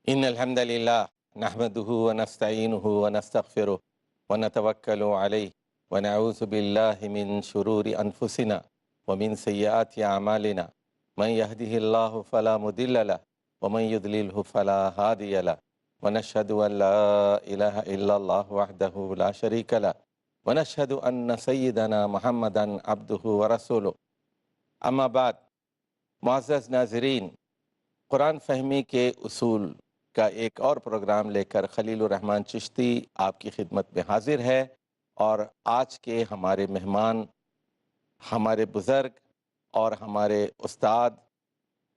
إن الحمد لله نحمده ونستعينه ونستغفره ونتوكل عليه ونعوذ بالله من شرور أنفسنا ومن سيئات أعمالنا من يهده الله فلا مضل له ومن يضلله فلا هادي له ونشهد أن لا إله إلا الله وحده لا شريك له ونشهد أن سيدنا محمدا عبده ورسوله أما بعد معزز ناظرین قرآن فہمی کے اصول کا ایک اور پروگرام لے کر خلیل الرحمن چشتی آپ کی خدمت میں حاضر ہے، اور آج کے ہمارے مہمان ہمارے بزرگ اور ہمارے استاد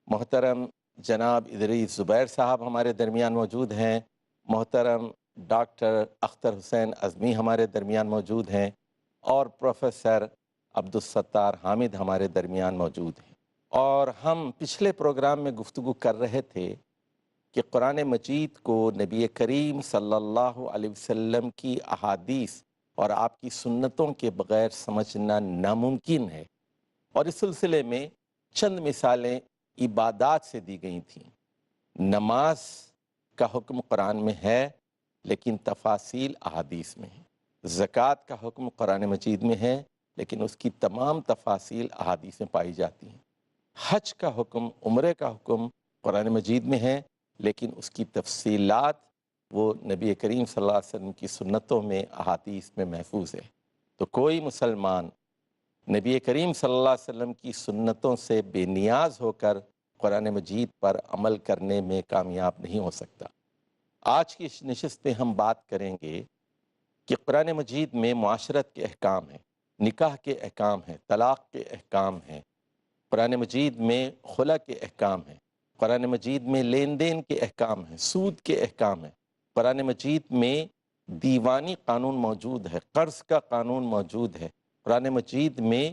محترم جناب ادریس زبیر صاحب ہمارے درمیان موجود ہیں، محترم ڈاکٹر اختر حسین اعظمی ہمارے درمیان موجود ہیں، اور پروفیسر عبدالستار حامد ہمارے درمیان موجود ہیں۔ اور ہم پچھلے پروگرام میں گفتگو کر رہے تھے کہ قرآن مجید کو نبی کریم صلی اللہ علیہ وسلم کی احادیث اور آپ کی سنتوں کے بغیر سمجھنا ناممکن ہے، اور اس سلسلے میں چند مثالیں عبادات سے دی گئی تھیں۔ نماز کا حکم قرآن میں ہے لیکن تفاصیل احادیث میں ہے، زکوٰۃ کا حکم قرآن مجید میں ہے لیکن اس کی تمام تفاصیل احادیث میں پائی جاتی ہیں۔ حج کا حکم، عمرے کا حکم قرآن مجید میں ہے لیکن اس کی تفصیلات وہ نبی کریم صلی اللہ علیہ وسلم کی سنتوں میں احادیث میں محفوظ ہے۔ تو کوئی مسلمان نبی کریم صلی اللہ علیہ وسلم کی سنتوں سے بے نیاز ہو کر قرآن مجید پر عمل کرنے میں کامیاب نہیں ہو سکتا۔ آج کی اس نشست میں ہم بات کریں گے کہ قرآن مجید میں معاشرت کے احکام ہیں، نکاح کے احکام ہیں، طلاق کے احکام ہیں، قرآن مجید میں خلا کے احکام ہیں، قرآن مجید میں لین دین کے احکام ہیں، سود کے احکام ہیں، قرآن مجید میں دیوانی قانون موجود ہے، قرض کا قانون موجود ہے، قرآن مجید میں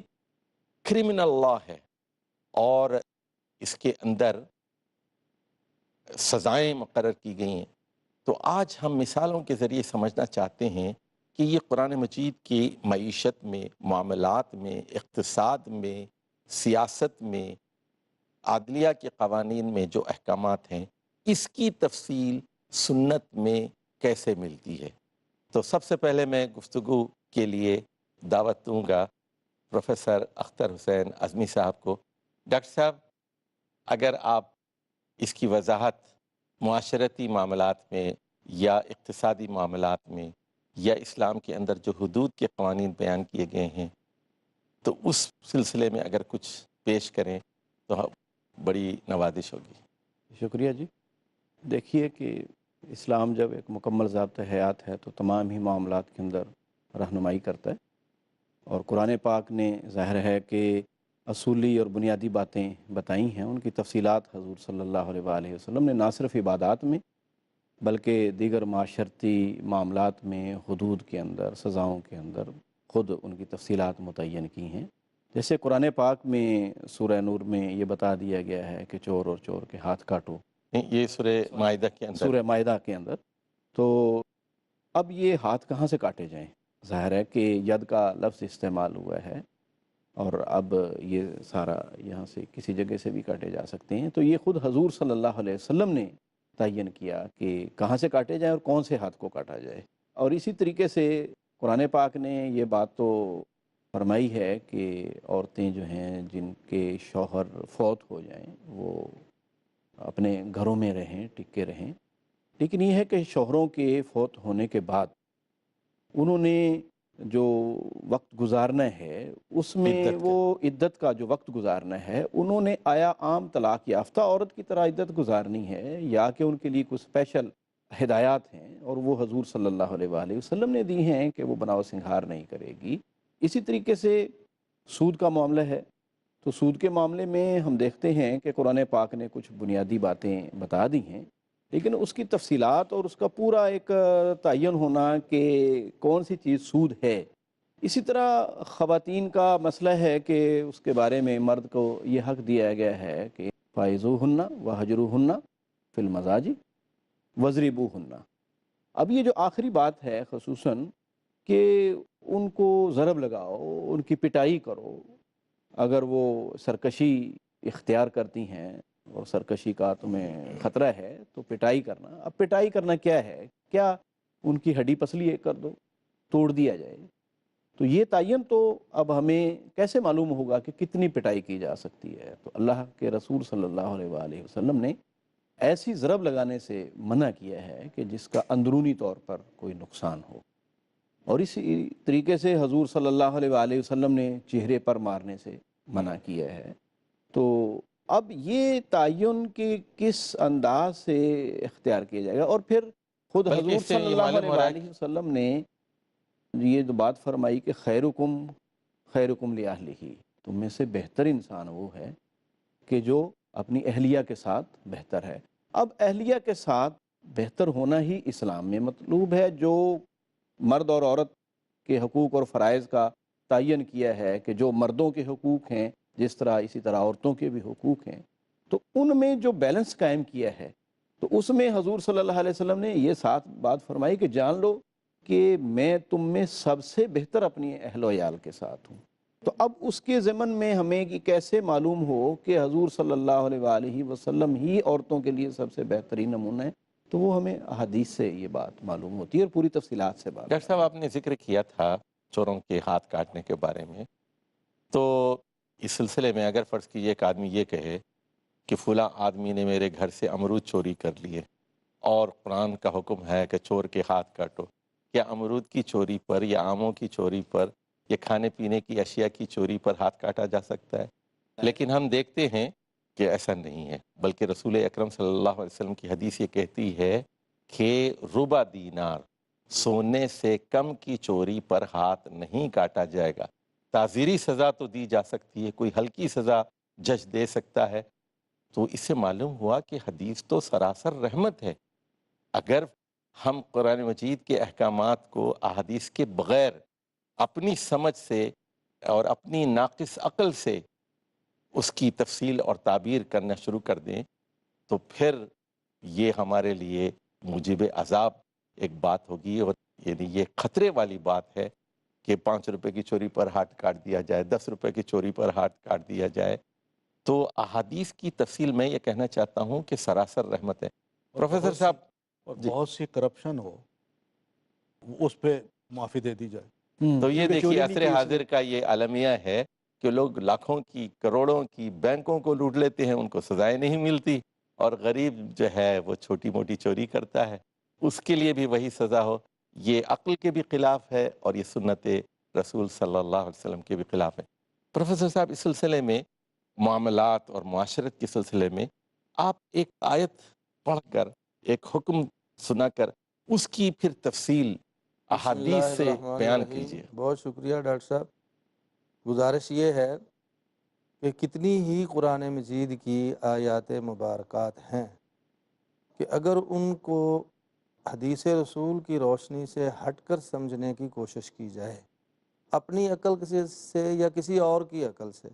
کرمنل لا ہے، اور اس کے اندر سزائیں مقرر کی گئی ہیں۔ تو آج ہم مثالوں کے ذریعے سمجھنا چاہتے ہیں کہ یہ قرآن مجید کی معیشت میں، معاملات میں، اقتصاد میں، سیاست میں، عدلیہ کے قوانین میں جو احکامات ہیں، اس کی تفصیل سنت میں کیسے ملتی ہے۔ تو سب سے پہلے میں گفتگو کے لیے دعوت دوں گا پروفیسر اختر حسین اعظمی صاحب کو۔ ڈاکٹر صاحب، اگر آپ اس کی وضاحت معاشرتی معاملات میں یا اقتصادی معاملات میں یا اسلام کے اندر جو حدود کے قوانین بیان کیے گئے ہیں، تو اس سلسلے میں اگر کچھ پیش کریں تو بڑی نوازش ہوگی۔ شکریہ جی۔ دیکھیے کہ اسلام جب ایک مکمل ضابطۂ حیات ہے تو تمام ہی معاملات کے اندر رہنمائی کرتا ہے، اور قرآن پاک نے ظاہر ہے کہ اصولی اور بنیادی باتیں بتائی ہیں، ان کی تفصیلات حضور صلی اللہ علیہ وآلہ وسلم نے نہ صرف عبادات میں بلکہ دیگر معاشرتی معاملات میں، حدود کے اندر، سزاؤں کے اندر خود ان کی تفصیلات متعین کی ہیں۔ جیسے قرآن پاک میں سورہ نور میں یہ بتا دیا گیا ہے کہ چور اور چور کے ہاتھ کاٹو، یہ سورہ مائدہ کے اندر سورہ مائدہ کے اندر۔ تو اب یہ ہاتھ کہاں سے کاٹے جائیں؟ ظاہر ہے کہ ید کا لفظ استعمال ہوا ہے، اور اب یہ سارا یہاں سے کسی جگہ سے بھی کاٹے جا سکتے ہیں، تو یہ خود حضور صلی اللہ علیہ وسلم نے تعین کیا کہ کہاں سے کاٹے جائیں اور کون سے ہاتھ کو کاٹا جائے۔ اور اسی طریقے سے قرآن پاک نے یہ بات تو فرمائی ہے کہ عورتیں جو ہیں جن کے شوہر فوت ہو جائیں وہ اپنے گھروں میں رہیں، ٹکے رہیں، لیکن یہ ہے کہ شوہروں کے فوت ہونے کے بعد انہوں نے جو وقت گزارنا ہے اس میں عدت وہ کا۔ عدت کا جو وقت گزارنا ہے، انہوں نے آیا عام طلاق یافتہ عورت کی طرح عدت گزارنی ہے، یا کہ ان کے لیے کچھ اسپیشل ہدایات ہیں اور وہ حضور صلی اللہ علیہ وآلہ وسلم نے دی ہیں کہ وہ بناؤ سنگھار نہیں کرے گی۔ اسی طریقے سے سود کا معاملہ ہے، تو سود کے معاملے میں ہم دیکھتے ہیں کہ قرآن پاک نے کچھ بنیادی باتیں بتا دی ہیں، لیکن اس کی تفصیلات اور اس کا پورا ایک تعین ہونا کہ کون سی چیز سود ہے۔ اسی طرح خواتین کا مسئلہ ہے کہ اس کے بارے میں مرد کو یہ حق دیا گیا ہے کہ فائزوہن وہجروہن فی المضاجع وضربوہن۔ اب یہ جو آخری بات ہے خصوصاً کہ ان کو ضرب لگاؤ، ان کی پٹائی کرو، اگر وہ سرکشی اختیار کرتی ہیں اور سرکشی کا تمہیں خطرہ ہے تو پٹائی کرنا. اب پٹائی کرنا کیا ہے؟ کیا ان کی ہڈی پسلی ایک کر دو، توڑ دیا جائے؟ تو یہ تعین تو اب ہمیں کیسے معلوم ہوگا کہ کتنی پٹائی کی جا سکتی ہے؟ تو اللہ کے رسول صلی اللہ علیہ وآلہ وسلم نے ایسی ضرب لگانے سے منع کیا ہے کہ جس کا اندرونی طور پر کوئی نقصان ہو. اور اسی طریقے سے حضور صلی اللہ علیہ وآلہ وسلم نے چہرے پر مارنے سے منع کیا ہے. تو اب یہ تعین کہ کس انداز سے اختیار کیا جائے گا، اور پھر خود بلکہ حضور اس سے صلی یہ اللہ معلوم علیہ ہو رہا ہے وآلہ وسلم نے یہ جو بات فرمائی کہ خیرکم خیرکم لأہلہ، تم میں سے بہتر انسان وہ ہے کہ جو اپنی اہلیہ کے ساتھ بہتر ہے. اب اہلیہ کے ساتھ بہتر ہونا ہی اسلام میں مطلوب ہے. جو مرد اور عورت کے حقوق اور فرائض کا تعین کیا ہے کہ جو مردوں کے حقوق ہیں جس طرح اسی طرح عورتوں کے بھی حقوق ہیں، تو ان میں جو بیلنس قائم کیا ہے، تو اس میں حضور صلی اللہ علیہ وسلم نے یہ ساتھ بات فرمائی کہ جان لو کہ میں تم میں سب سے بہتر اپنی اہل و عیال کے ساتھ ہوں. تو اب اس کے ضمن میں ہمیں کہ کیسے معلوم ہو کہ حضور صلی اللہ علیہ وآلہ وسلم ہی عورتوں کے لیے سب سے بہترین نمونہ ہے؟ تو وہ ہمیں احادیث سے یہ بات معلوم ہوتی ہے اور پوری تفصیلات سے بات ڈاکٹر صاحب معلوم آپ نے ذکر کیا تھا چوروں کے ہاتھ کاٹنے کے بارے میں، تو اس سلسلے میں اگر فرض کیجیے ایک آدمی یہ کہے کہ فلاں آدمی نے میرے گھر سے امرود چوری کر لیے اور قرآن کا حکم ہے کہ چور کے ہاتھ کاٹو، کیا امرود کی چوری پر یا آموں کی چوری پر یا کھانے پینے کی اشیاء کی چوری پر ہاتھ کاٹا جا سکتا ہے؟ لیکن ہم دیکھتے ہیں کہ ایسا نہیں ہے، بلکہ رسول اکرم صلی اللہ علیہ وسلم کی حدیث یہ کہتی ہے کہ ربع دینار، سونے سے کم کی چوری پر ہاتھ نہیں کاٹا جائے گا. تعزیری سزا تو دی جا سکتی ہے، کوئی ہلکی سزا جج دے سکتا ہے. تو اس سے معلوم ہوا کہ حدیث تو سراسر رحمت ہے. اگر ہم قرآن مجید کے احکامات کو احادیث کے بغیر اپنی سمجھ سے اور اپنی ناقص عقل سے اس کی تفصیل اور تعبیر کرنا شروع کر دیں تو پھر یہ ہمارے لیے موجب عذاب ایک بات ہوگی. اور یعنی یہ خطرے والی بات ہے کہ 5 روپے کی چوری پر ہاتھ کاٹ دیا جائے، 10 روپے کی چوری پر ہاتھ کاٹ دیا جائے. تو احادیث کی تفصیل میں یہ کہنا چاہتا ہوں کہ سراسر رحمت ہے. اور پروفیسر بہت سی صاحب اور جی، بہت سی کرپشن ہو اس پہ معافی دے دی جائے، تو یہ کیونکہ دیکھیے چوری نہیں عصر کی اس نے. حاضر کا یہ المیہ ہے کہ لوگ لاکھوں کی کروڑوں کی بینکوں کو لوٹ لیتے ہیں، ان کو سزائیں نہیں ملتی، اور غریب جو ہے وہ چھوٹی موٹی چوری کرتا ہے، اس کے لیے بھی وہی سزا ہو. یہ عقل کے بھی خلاف ہے اور یہ سنت رسول صلی اللہ علیہ وسلم کے بھی خلاف ہے. پروفیسر صاحب اس سلسلے میں معاملات اور معاشرت کے سلسلے میں آپ ایک آیت پڑھ کر ایک حکم سنا کر اس کی پھر تفصیل بسم احادیث اللہ سے الرحمن بیان الرحیم. کیجیے. بہت شکریہ ڈاکٹر صاحب. گزارش یہ ہے کہ کتنی ہی قرآن مجید کی آیات مبارکات ہیں کہ اگر ان کو حدیث رسول کی روشنی سے ہٹ کر سمجھنے کی کوشش کی جائے اپنی عقل سے یا کسی اور کی عقل سے،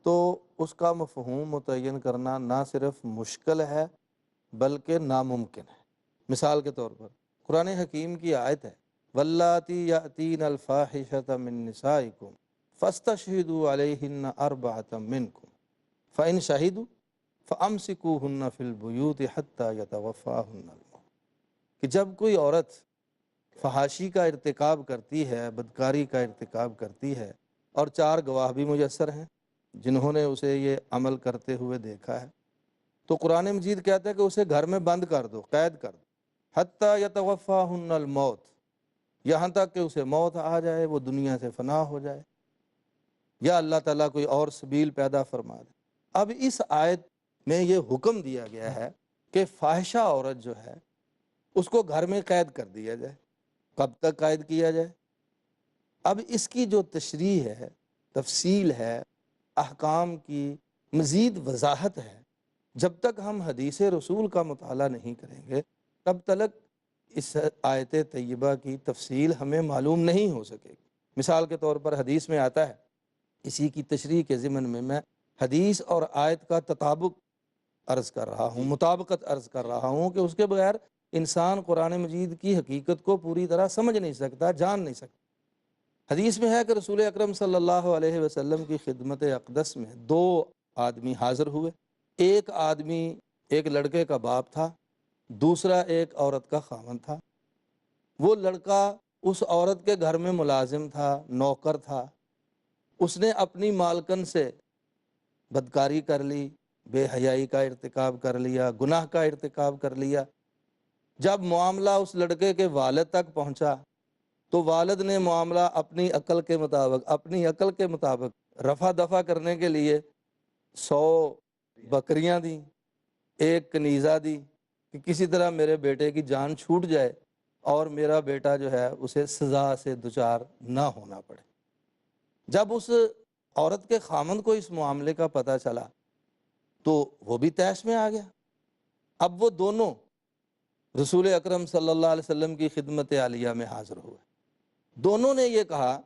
تو اس کا مفہوم متعین کرنا نہ صرف مشکل ہے بلکہ ناممکن ہے. مثال کے طور پر قرآن حکیم کی آیت ہے واللاتی یاتین الفاحشۃ من نسائکم فاستشہدوا علیہن اربعۃ منکم فإن شہدوا فامسکوہن فی البیوت حتی یتوفاہن الموت. کہ جب کوئی عورت فحاشی کا ارتکاب کرتی ہے، بدکاری کا ارتکاب کرتی ہے، اور 4 گواہ بھی میسر ہیں جنہوں نے اسے یہ عمل کرتے ہوئے دیکھا ہے، تو قرآن مجید کہتا ہے کہ اسے گھر میں بند کر دو، قید کر دو، حتی یتوفاہن الموت، یہاں تک کہ اسے موت آ جائے، وہ دنیا سے فنا ہو جائے، یا اللہ تعالیٰ کوئی اور سبیل پیدا فرما دے. اب اس آیت میں یہ حکم دیا گیا ہے کہ فاحشہ عورت جو ہے اس کو گھر میں قید کر دیا جائے. کب تک قید کیا جائے؟ اب اس کی جو تشریح ہے، تفصیل ہے، احکام کی مزید وضاحت ہے، جب تک ہم حدیث رسول کا مطالعہ نہیں کریں گے تب تک اس آیت طیبہ کی تفصیل ہمیں معلوم نہیں ہو سکے گی. مثال کے طور پر حدیث میں آتا ہے، اسی کی تشریح کے ضمن میں حدیث اور آیت کا تطابق عرض کر رہا ہوں، مطابقت عرض کر رہا ہوں کہ اس کے بغیر انسان قرآن مجید کی حقیقت کو پوری طرح سمجھ نہیں سکتا، جان نہیں سکتا. حدیث میں ہے کہ رسول اکرم صلی اللہ علیہ وسلم کی خدمت اقدس میں 2 آدمی حاضر ہوئے. ایک آدمی ایک لڑکے کا باپ تھا، دوسرا ایک عورت کا خاوند تھا۔ وہ لڑکا اس عورت کے گھر میں ملازم تھا، نوکر تھا۔ اس نے اپنی مالکن سے بدکاری کر لی، بے حیائی کا ارتکاب کر لیا، گناہ کا ارتکاب کر لیا۔ جب معاملہ اس لڑکے کے والد تک پہنچا تو والد نے معاملہ اپنی عقل کے مطابق رفع دفع کرنے کے لیے 100 بکریاں دیں، ایک کنیزہ دی کہ کسی طرح میرے بیٹے کی جان چھوٹ جائے اور میرا بیٹا جو ہے اسے سزا سے دوچار نہ ہونا پڑے۔ جب اس عورت کے خامند کو اس معاملے کا پتہ چلا تو وہ بھی طیش میں آ گیا۔ اب وہ دونوں رسول اکرم صلی اللہ علیہ وسلم کی خدمت عالیہ میں حاضر ہوئے۔ دونوں نے یہ کہا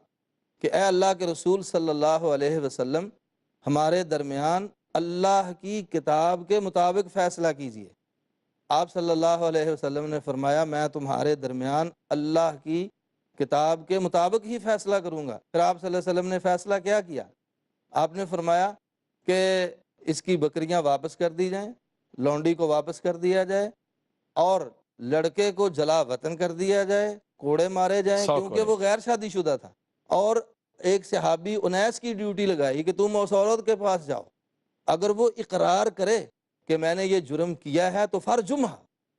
کہ اے اللہ کے رسول صلی اللہ علیہ وسلم، ہمارے درمیان اللہ کی کتاب کے مطابق فیصلہ کیجیے۔ آپ صلی اللہ علیہ وسلم نے فرمایا میں تمہارے درمیان اللہ کی کتاب کے مطابق ہی فیصلہ کروں گا۔ پھر آپ صلی اللہ علیہ وسلم نے فیصلہ کیا کیا؟ آپ نے فرمایا کہ اس کی بکریاں واپس کر دی جائیں، لونڈی کو واپس کر دیا جائے اور لڑکے کو جلا وطن کر دیا جائے، کوڑے مارے جائیں کیونکہ وہ غیر شادی شدہ تھا۔ اور ایک صحابی انیس کی ڈیوٹی لگائی کہ تم اس عورت کے پاس جاؤ، اگر وہ اقرار کرے کہ میں نے یہ جرم کیا ہے تو فرجمہ،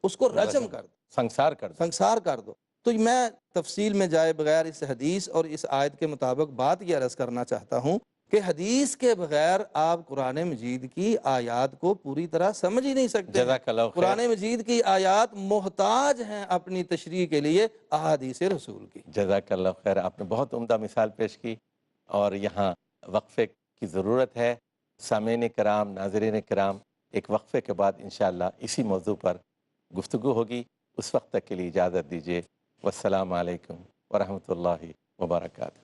اس کو رجم کر دو، سنسار کر دو۔ تو میں تفصیل میں جائے بغیر اس حدیث اور اس آیت کے مطابق بات یہ عرض کرنا چاہتا ہوں کہ حدیث کے بغیر آپ قرآن مجید کی آیات کو پوری طرح سمجھ ہی نہیں سکتے۔ قرآن مجید کی آیات محتاج ہیں اپنی تشریح کے لیے احادیث رسول کی۔ جزاک اللہ خیر، آپ نے بہت عمدہ مثال پیش کی، اور یہاں وقفے کی ضرورت ہے۔ سامعین کرام، ناظرین کرام، ایک وقفے کے بعد انشاءاللہ اسی موضوع پر گفتگو ہوگی۔ اس وقت تک کے لیے اجازت دیجیے۔ والسلام علیکم ورحمۃ اللہ وبرکاتہ۔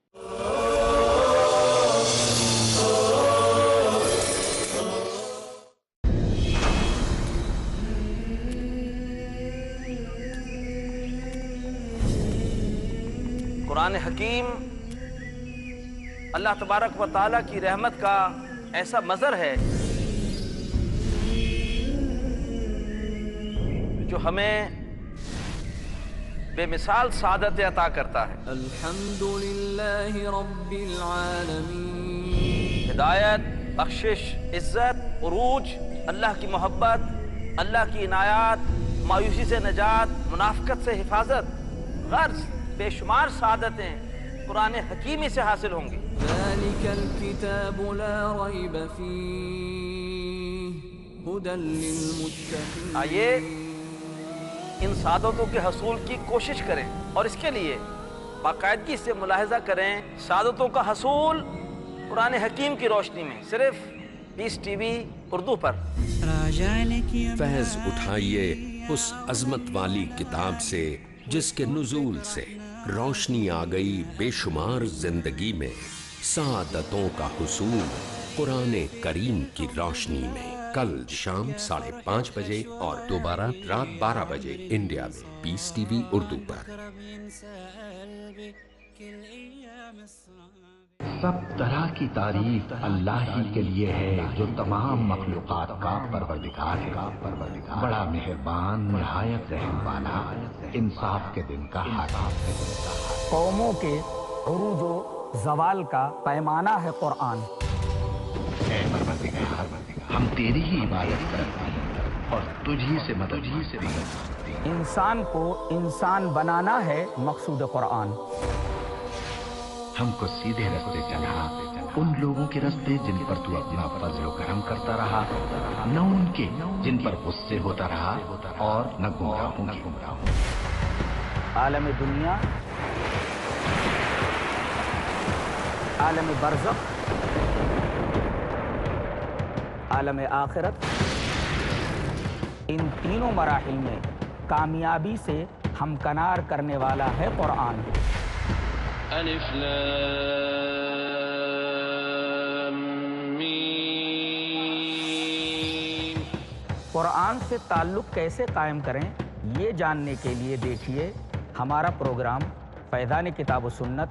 قرآن حکیم اللہ تبارک و تعالیٰ کی رحمت کا ایسا مظہر ہے جو ہمیں بے مثال سعادت عطا کرتا ہے۔ الحمدللہ رب العالمین۔ ہدایت، بخشش، عزت، عروج، اللہ کی محبت، اللہ کی عنایات، مایوسی سے نجات، منافقت سے حفاظت، غرض بے شمار سعادتیں قرآن حکیمی سے حاصل ہوں گی۔ ذالک الکتاب لا ریب فیہ ھدی للمتقین۔ آئیے ان سعادتوں کے حصول کی کوشش کریں، اور اس کے لیے باقاعدگی سے ملاحظہ کریں سعادتوں کا حصول قرآن حکیم کی روشنی میں، صرف پیس ٹی وی اردو پر۔ فیض اٹھائیے اس عظمت والی کتاب سے جس کے نزول سے روشنی آ گئی بے شمار زندگی میں۔ سعادتوں کا حصول قرآن کریم کی روشنی میں، کل شام 5:30 بجے اور دوبارہ رات 12 بجے انڈیا میں پیس ٹی وی اردو پر۔ سب طرح کی تعریف اللہ ہی کے لیے ہے جو تمام مخلوقات کا پروردگار ہے، بڑا مہربان، نہایت رحم والا، انصاف کے دن کا حاکم ہے۔ قوموں کے عروج و زوال کا پیمانہ ہے قرآن۔ اے پروردگار، ہم تیری ہی عبادت کرتے ہیں اور تجھی سے مدد مانگتے ہیں۔ انسان کو انسان بنانا ہے مقصود قرآن۔ ہم کو سیدھے رستے چلا، ان لوگوں کے رستے جن پر تو اپنا فضل و کرم کرتا رہا، نہ ان کے جن پر غصے ہوتا رہا، اور نہ گمراہوں کی۔ عالم دنیا، عالم برزخ، عالم آخرت، ان تینوں مراحل میں کامیابی سے ہمکنار کرنے والا ہے قرآن۔ الف لام میم۔ قرآن سے تعلق کیسے قائم کریں یہ جاننے کے لیے دیکھیے ہمارا پروگرام فیضان کتاب و سنت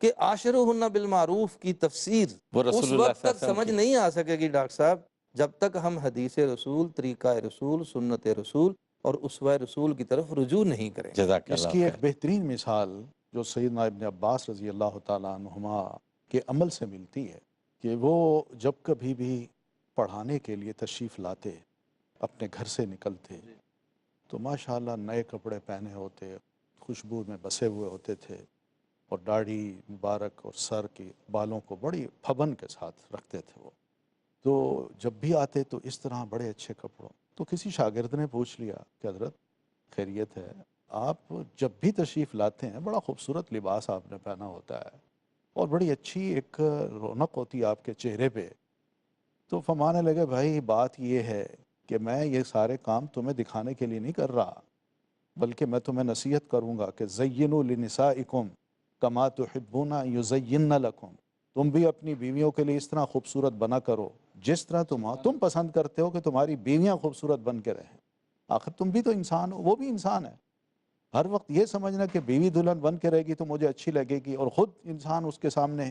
کہ عاشرہن بالمعروف کی تفسیر وہ رسول اس اللہ وقت صلی اللہ تک علیہ وسلم سمجھ کی- نہیں آ سکے گی ڈاکٹر صاحب جب تک ہم حدیث رسول، طریقہ رسول، سنت رسول اور اسوہ رسول کی طرف رجوع نہیں کریں۔ جزاک اس اللہ کی ایک خیر۔ بہترین مثال جو سیدنا ابن عباس رضی اللہ تعالیٰ عنہما کے عمل سے ملتی ہے کہ وہ جب کبھی بھی پڑھانے کے لیے تشریف لاتے، اپنے گھر سے نکلتے تو ماشاءاللہ نئے کپڑے پہنے ہوتے، خوشبو میں بسے ہوئے ہوتے تھے، اور داڑھی مبارک اور سر کے بالوں کو بڑی پھبن کے ساتھ رکھتے تھے وہ۔ تو جب بھی آتے تو اس طرح بڑے اچھے کپڑوں، تو کسی شاگرد نے پوچھ لیا کہ حضرت خیریت ہے، آپ جب بھی تشریف لاتے ہیں بڑا خوبصورت لباس آپ نے پہنا ہوتا ہے اور بڑی اچھی ایک رونق ہوتی ہے آپ کے چہرے پہ۔ تو فرمانے لگے بھائی بات یہ ہے کہ میں یہ سارے کام تمہیں دکھانے کے لیے نہیں کر رہا، بلکہ میں تمہیں نصیحت کروں گا کہ زینوا لنسائکم کما تحبون یزین لکم، تم بھی اپنی بیویوں کے لیے اس طرح خوبصورت بنا کرو جس طرح تم پسند کرتے ہو کہ تمہاری بیویاں خوبصورت بن کے رہیں۔ آخر تم بھی تو انسان ہو، وہ بھی انسان ہے۔ ہر وقت یہ سمجھنا کہ بیوی دلہن بن کے رہے گی تو مجھے اچھی لگے گی، اور خود انسان اس کے سامنے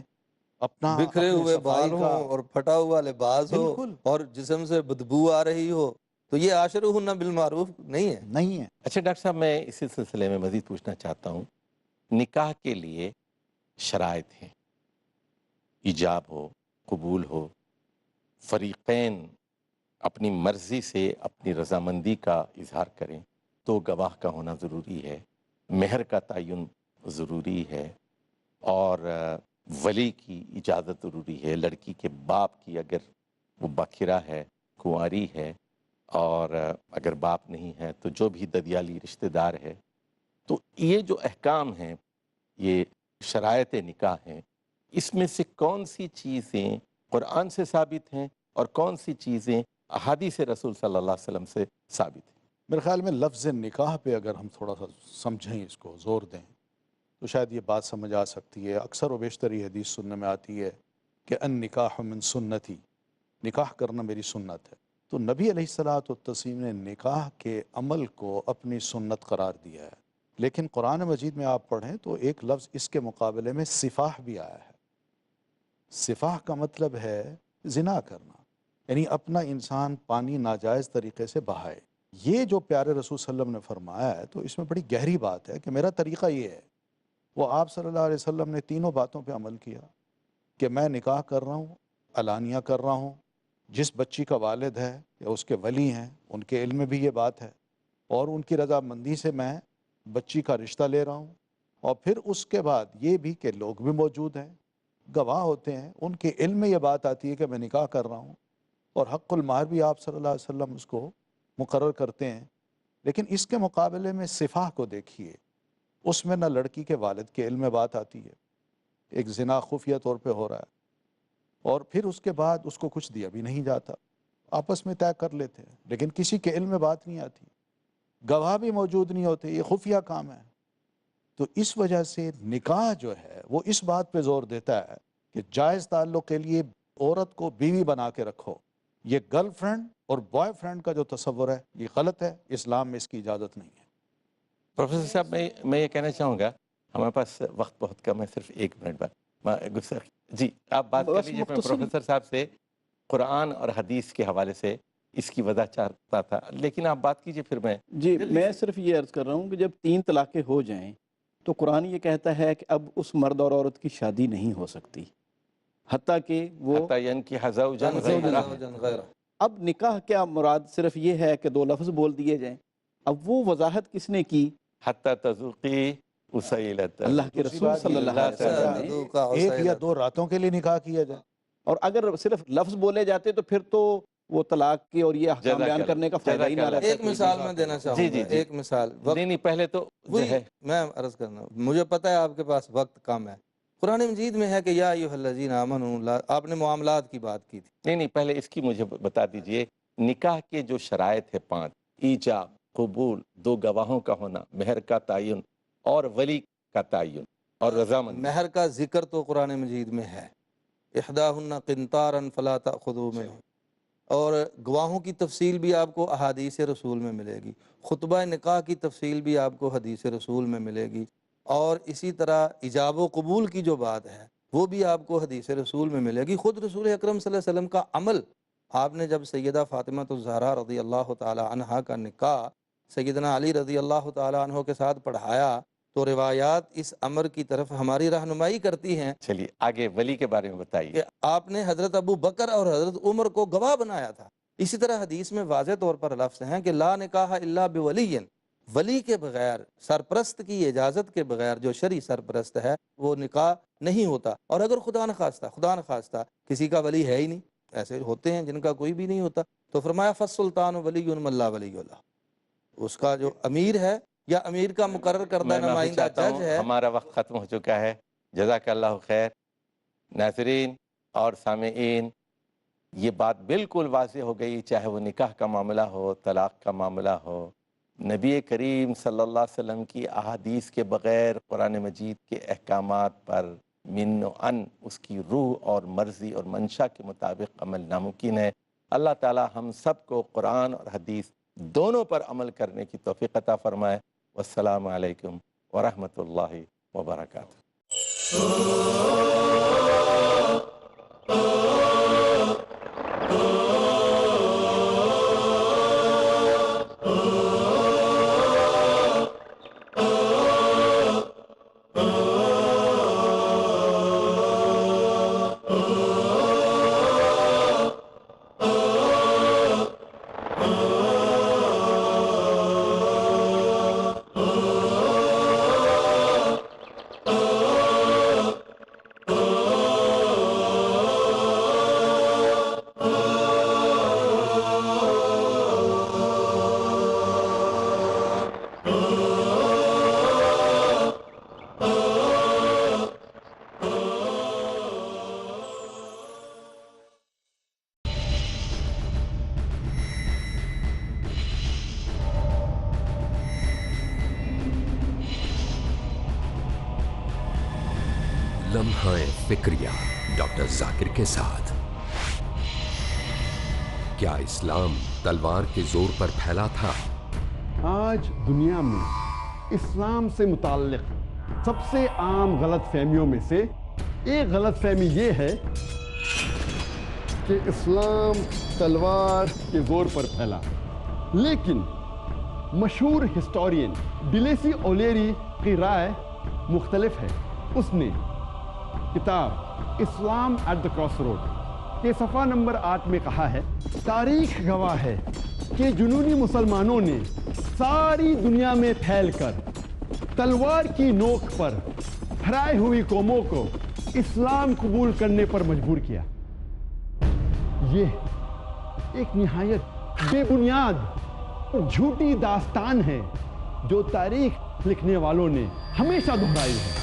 اپنا بکھرے اپنے ہوئے صفائی بال کا ہوں اور پھٹا ہوا لباس ہو بالکل اور جسم سے بدبو آ رہی ہو، تو یہ عاشرہن بالمعروف نہیں ہے۔ نہیں ہے۔ اچھا ڈاکٹر صاحب، میں اسی سلسلے میں مزید پوچھنا چاہتا ہوں، نکاح کے لیے شرائط ہیں، ایجاب ہو، قبول ہو، فریقین اپنی مرضی سے اپنی رضامندی کا اظہار کریں تو گواہ کا ہونا ضروری ہے، مہر کا تعین ضروری ہے، اور ولی کی اجازت ضروری ہے، لڑکی کے باپ کی اگر وہ باکرہ ہے، کنواری ہے، اور اگر باپ نہیں ہے تو جو بھی ددیالی رشتہ دار ہے۔ تو یہ جو احکام ہیں، یہ شرائط نکاح ہیں، اس میں سے کون سی چیزیں قرآن سے ثابت ہیں اور کون سی چیزیں احادیث رسول صلی اللہ علیہ وسلم سے ثابت ہیں؟ میرے خیال میں لفظ نکاح پہ اگر ہم تھوڑا سا سمجھیں، اس کو زور دیں تو شاید یہ بات سمجھ آ سکتی ہے۔ اکثر و بیشتر یہ حدیث سننے میں آتی ہے کہ ان نکاح من سنتی، نکاح کرنا میری سنت ہے۔ تو نبی علیہ الصلوۃ والتسلیم نے نکاح کے عمل کو اپنی سنت قرار دیا ہے، لیکن قرآن مجید میں آپ پڑھیں تو ایک لفظ اس کے مقابلے میں سفاح بھی آیا ہے۔ سفاح کا مطلب ہے زنا کرنا، یعنی اپنا انسان پانی ناجائز طریقے سے بہائے۔ یہ جو پیارے رسول صلی اللہ علیہ وسلم نے فرمایا ہے تو اس میں بڑی گہری بات ہے کہ میرا طریقہ یہ ہے۔ وہ آپ صلی اللہ علیہ وسلم نے تینوں باتوں پہ عمل کیا کہ میں نکاح کر رہا ہوں، علانیہ کر رہا ہوں، جس بچی کا والد ہے یا اس کے ولی ہیں ان کے علم میں بھی یہ بات ہے، اور ان کی رضامندی سے میں بچی کا رشتہ لے رہا ہوں، اور پھر اس کے بعد یہ بھی کہ لوگ بھی موجود ہیں، گواہ ہوتے ہیں، ان کے علم میں یہ بات آتی ہے کہ میں نکاح کر رہا ہوں، اور حق المہر بھی آپ صلی اللہ علیہ وسلم اس کو مقرر کرتے ہیں۔ لیکن اس کے مقابلے میں سفاح کو دیکھیے، اس میں نہ لڑکی کے والد کے علم میں بات آتی ہے، ایک زنا خفیہ طور پہ ہو رہا ہے، اور پھر اس کے بعد اس کو کچھ دیا بھی نہیں جاتا، آپس میں طے کر لیتے ہیں لیکن کسی کے علم میں بات نہیں آتی، گواہ بھی موجود نہیں ہوتے، یہ خفیہ کام ہے۔ تو اس وجہ سے نکاح جو ہے وہ اس بات پہ زور دیتا ہے کہ جائز تعلق کے لیے عورت کو بیوی بنا کے رکھو۔ یہ گرل فرینڈ اور بوائے فرینڈ کا جو تصور ہے یہ غلط ہے، اسلام میں اس کی اجازت نہیں ہے۔ پروفیسر صاحب، میں یہ کہنا چاہوں گا، ہمارے پاس وقت بہت کم ہے، صرف 1 منٹ بعد جی آپ بات کر بس لیجیے۔ میں مختصر پروفیسر صاحب سے قرآن اور حدیث کے حوالے سے اس کی وضاح چاہتا تھا، لیکن آپ بات کیجیے پھر میں جی میں صرف یہ عرض کر رہا ہوں کہ جب 3 طلاقیں ہو جائیں تو قرآن یہ کہتا ہے کہ اب اس مرد اور عورت کی شادی نہیں ہو سکتی، حتیٰ کہ وہ کی زوجاً غیرہ۔ اب نکاح کیا مراد صرف یہ ہے کہ 2 لفظ بول دیے جائیں؟ اب وہ وضاحت کس نے کی؟ حتیٰ تذوقی اسیلۃ، اللہ کے رسول صلی اللہ علیہ وسلم نے ایک یا 2 راتوں کے لیے نکاح کیا جائے، اور اگر صرف لفظ بولے جاتے تو پھر تو وہ طلاق کی اور یہ احکام بیان کرنے کا فائدہ ہی نہ رہتا۔ ایک مثال میں دینا چاہوں گا، ایک مثال نہیں پہلے تو میں عرض کرنا، مجھے پتہ ہے آپ کے پاس وقت کم ہے۔ قرآن مجید میں ہے کہ یا ایھا الذین آمنوا، آپ نے معاملات کی بات کی تھی۔ نہیں پہلے اس کی مجھے بتا دیجئے، نکاح کے جو شرائط ہے 5، ایجاب، قبول، 2 گواہوں کا ہونا، مہر کا تعین اور ولی کا تعین اور رضامندی۔ مہر کا ذکر تو قرآن مجید میں ہے، احداہن قنطارا فلا تأخذوا منہ، اور گواہوں کی تفصیل بھی آپ کو احادیث رسول میں ملے گی، خطبہ نکاح کی تفصیل بھی آپ کو حدیث رسول میں ملے گی، اور اسی طرح ایجاب و قبول کی جو بات ہے وہ بھی آپ کو حدیث رسول میں ملے گی. خود رسول اکرم صلی اللہ علیہ وسلم کا عمل، آپ نے جب سیدہ فاطمہ الزہرا رضی اللہ تعالی عنہا کا نکاح سیدنا علی رضی اللہ تعالی عنہ کے ساتھ پڑھایا تو روایات اس امر کی طرف ہماری رہنمائی کرتی ہیں. چلیے آگے ولی کے بارے میں بتائیے. کہ آپ نے حضرت ابو بکر اور حضرت عمر کو گواہ بنایا تھا. اسی طرح حدیث میں واضح طور پر لفظ ہیں کہ لا نکاح الا بولی، ولی کے بغیر، سرپرست کی اجازت کے بغیر جو شرعی سرپرست ہے وہ نکاح نہیں ہوتا. اور اگر خدا نخواستہ کسی کا ولی ہے ہی نہیں، ایسے ہوتے ہیں جن کا کوئی بھی نہیں ہوتا، تو فرمایا فالسلطان ولی من لا ولی اللہ، اس کا جو امیر ہے یا امیر کا مقرر کردہ نمائندہ جج ہے. ہمارا وقت ختم ہو چکا ہے. جزاک اللہ خیر. ناظرین اور سامعین، یہ بات بالکل واضح ہو گئی، چاہے وہ نکاح کا معاملہ ہو، طلاق کا معاملہ ہو، نبی کریم صلی اللہ علیہ وسلم کی احادیث کے بغیر قرآن مجید کے احکامات پر من و ان اس کی روح اور مرضی اور منشا کے مطابق عمل ناممکن ہے. اللہ تعالی ہم سب کو قرآن اور حدیث دونوں پر عمل کرنے کی توفیق عطا فرمائے. والسلام علیکم ورحمۃ اللہ وبرکاتہ. لمحہ فکریہ ڈاکٹر ذاکر کے ساتھ. کیا اسلام تلوار کے زور پر پھیلا تھا؟ آج دنیا میں اسلام سے متعلق سب سے عام غلط فہمیوں میں سے ایک غلط فہمی یہ ہے کہ اسلام تلوار کے زور پر پھیلا. لیکن مشہور ہسٹورین ڈیلیسی اولیری کی رائے مختلف ہے. اس نے کتاب اسلام ایٹ دا کراس روڈ کے صفحہ نمبر 8 میں کہا ہے، تاریخ گواہ ہے کہ جنونی مسلمانوں نے ساری دنیا میں پھیل کر تلوار کی نوک پر ہرائی ہوئی قوموں کو اسلام قبول کرنے پر مجبور کیا. یہ ایک نہایت بے بنیاد اور جھوٹی داستان ہے جو تاریخ لکھنے والوں نے ہمیشہ دہرائی ہے.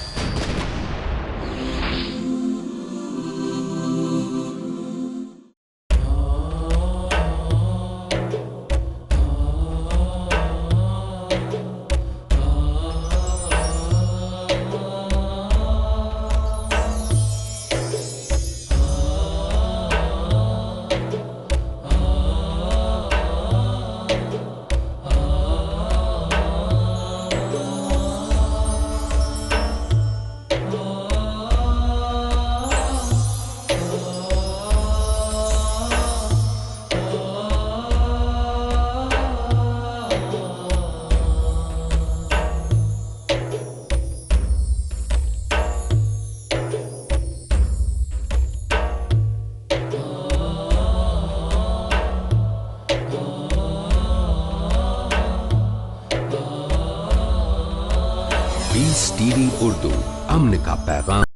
ٹی وی اردو، امن کا پیغام.